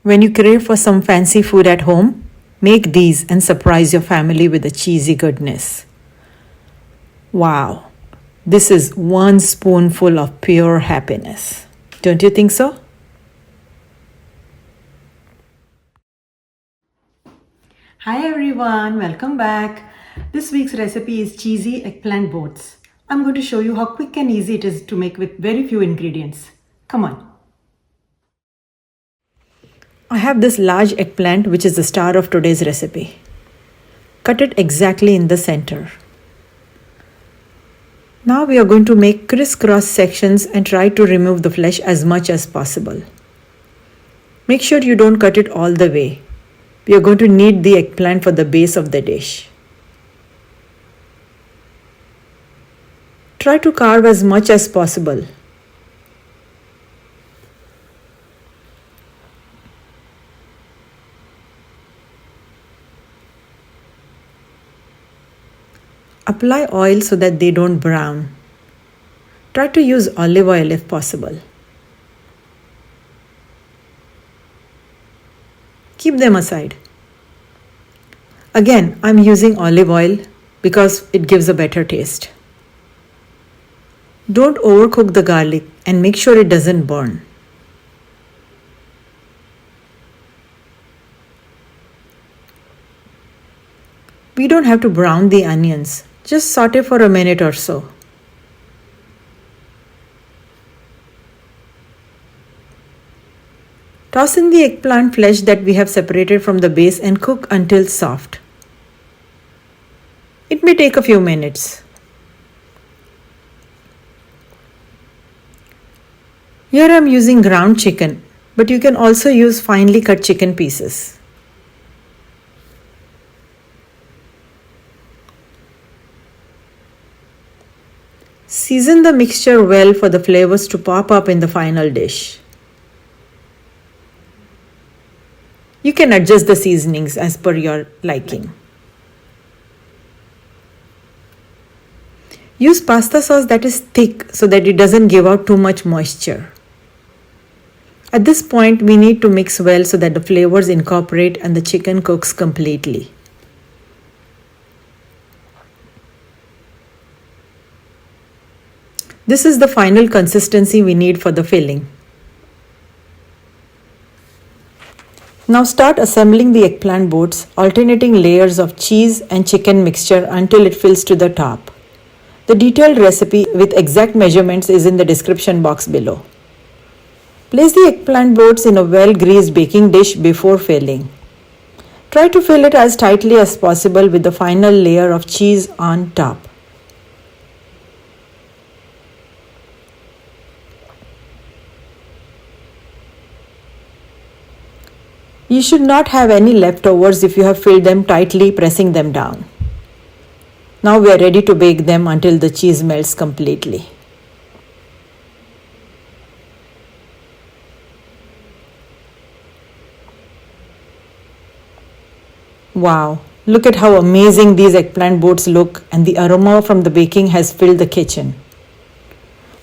When you crave for some fancy food at home, make these and surprise your family with the cheesy goodness. Wow, this is one spoonful of pure happiness. Don't you think so? Hi everyone, welcome back. This week's recipe is cheesy eggplant boats. I'm going to show you how quick and easy it is to make with very few ingredients. Come on. I have this large eggplant which is the star of today's recipe. Cut it exactly in the center. Now we are going to make crisscross sections and try to remove the flesh as much as possible. Make sure you don't cut it all the way. We are going to need the eggplant for the base of the dish. Try to carve as much as possible. Apply oil so that they don't brown. Try to use olive oil if possible. Keep them aside. Again, I'm using olive oil because it gives a better taste. Don't overcook the garlic and make sure it doesn't burn. We don't have to brown the onions. Just saute for a minute or so. Toss in the eggplant flesh that we have separated from the base and cook until soft. It may take a few minutes. Here I am using ground chicken, but you can also use finely cut chicken pieces. Season the mixture well for the flavors to pop up in the final dish. You can adjust the seasonings as per your liking. Use pasta sauce that is thick so that it doesn't give out too much moisture. At this point, we need to mix well so that the flavors incorporate and the chicken cooks completely. This is the final consistency we need for the filling. Now start assembling the eggplant boats, alternating layers of cheese and chicken mixture until it fills to the top. The detailed recipe with exact measurements is in the description box below. Place the eggplant boats in a well-greased baking dish before filling. Try to fill it as tightly as possible with the final layer of cheese on top. You should not have any leftovers if you have filled them tightly, pressing them down. Now we are ready to bake them until the cheese melts completely. Wow, look at how amazing these eggplant boats look, and the aroma from the baking has filled the kitchen.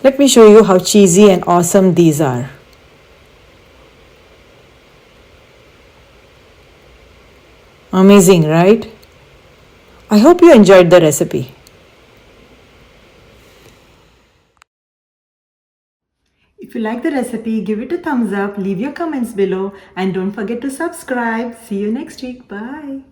Let me show you how cheesy and awesome these are. Amazing, right? I hope you enjoyed the recipe. If you like the recipe, give it a thumbs up, leave your comments below, and don't forget to subscribe. See you next week. Bye.